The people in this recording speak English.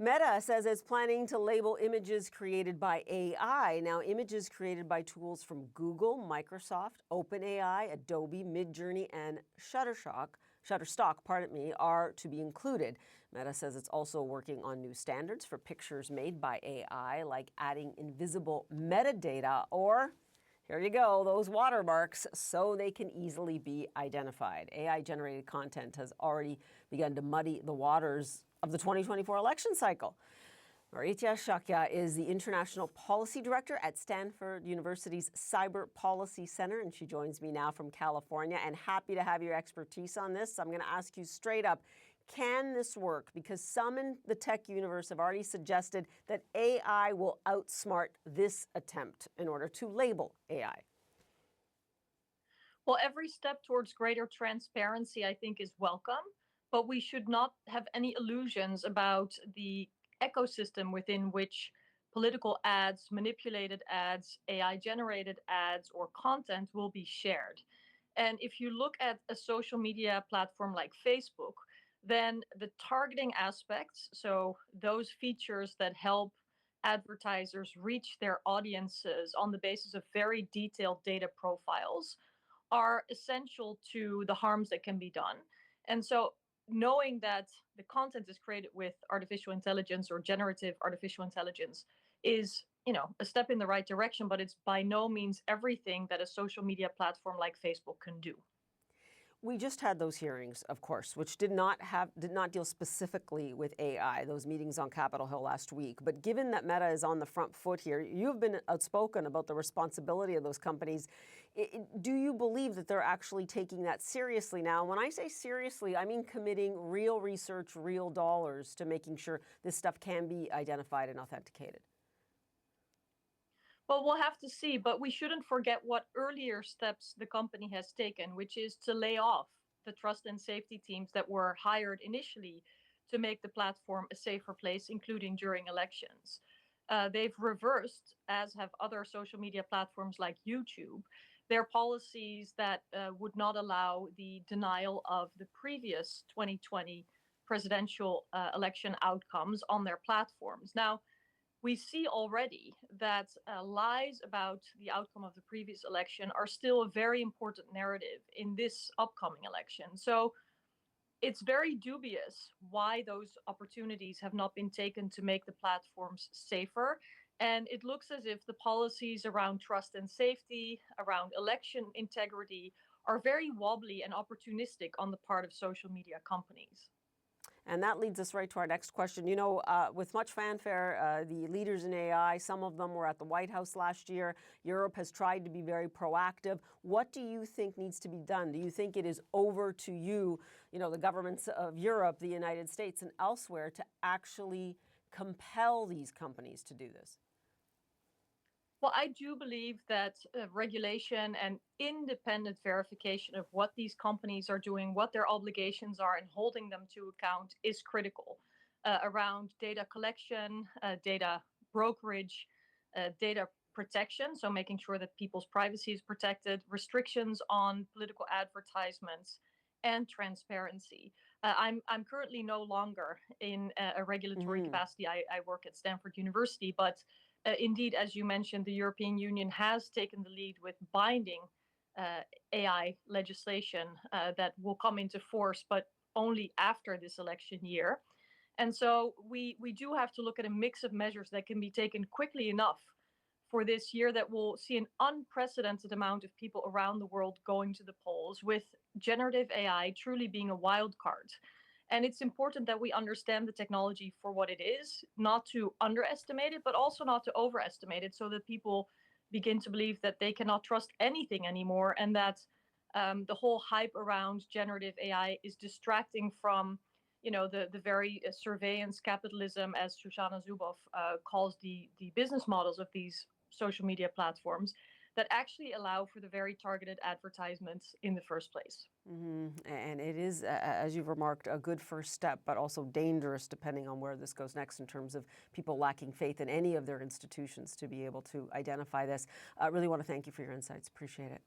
Meta says it's planning to label images created by AI. Now, images created by tools from Google, Microsoft, OpenAI, Adobe, Midjourney, and Shutterstock, are to be included. Meta says it's also working on new standards for pictures made by AI, like adding invisible metadata or, here you go, those watermarks, so they can easily be identified. AI-generated content has already begun to muddy the waters of the 2024 election cycle. Marietje Schaake is the International Policy Director at Stanford University's Cyber Policy Center, and she joins me now from California, and happy to have your expertise on this. So I'm going to ask you straight up, can this work? Because some in the tech universe have already suggested that AI will outsmart this attempt in order to label AI. Well, every step towards greater transparency, I think, is welcome, but we should not have any illusions about the ecosystem within which political ads, manipulated ads, AI-generated ads, or content will be shared. And if you look at a social media platform like Facebook, then the targeting aspects, so those features that help advertisers reach their audiences on the basis of very detailed data profiles, are essential to the harms that can be done. And so knowing that the content is created with artificial intelligence or generative artificial intelligence is, a step in the right direction, but it's by no means everything that a social media platform like Facebook can do. We just had those hearings, of course, which did not deal specifically with AI, those meetings on Capitol Hill last week. But given that Meta is on the front foot here, you've been outspoken about the responsibility of those companies. Do you believe that they're actually taking that seriously now? When I say seriously, I mean committing real research, real dollars to making sure this stuff can be identified and authenticated. Well, we'll have to see, but we shouldn't forget what earlier steps the company has taken, which is to lay off the trust and safety teams that were hired initially to make the platform a safer place, including during elections. They've reversed, as have other social media platforms like YouTube, their policies that would not allow the denial of the previous 2020 presidential election outcomes on their platforms. Now, we see already that lies about the outcome of the previous election are still a very important narrative in this upcoming election. So it's very dubious why those opportunities have not been taken to make the platforms safer. And it looks as if the policies around trust and safety, around election integrity, are very wobbly and opportunistic on the part of social media companies. And that leads us right to our next question. With much fanfare, the leaders in AI, some of them were at the White House last year. Europe has tried to be very proactive. What do you think needs to be done? Do you think it is over to you, the governments of Europe, the United States, and elsewhere to actually compel these companies to do this? Well, I do believe that regulation and independent verification of what these companies are doing, what their obligations are, and holding them to account is critical around data collection, data brokerage, data protection, so making sure that people's privacy is protected, restrictions on political advertisements, and transparency. I'm currently no longer in a regulatory capacity. I work at Stanford University, but indeed, as you mentioned, the European Union has taken the lead with binding AI legislation that will come into force, but only after this election year. And so we do have to look at a mix of measures that can be taken quickly enough for this year that will see an unprecedented amount of people around the world going to the polls, with generative AI truly being a wild card. And it's important that we understand the technology for what it is, not to underestimate it, but also not to overestimate it, so that people begin to believe that they cannot trust anything anymore, and that the whole hype around generative AI is distracting from, the very surveillance capitalism, as Shoshana Zuboff calls the business models of these social media platforms, that actually allow for the very targeted advertisements in the first place. And it is, as you've remarked, a good first step, but also dangerous depending on where this goes next in terms of people lacking faith in any of their institutions to be able to identify this. I really want to thank you for your insights. Appreciate it.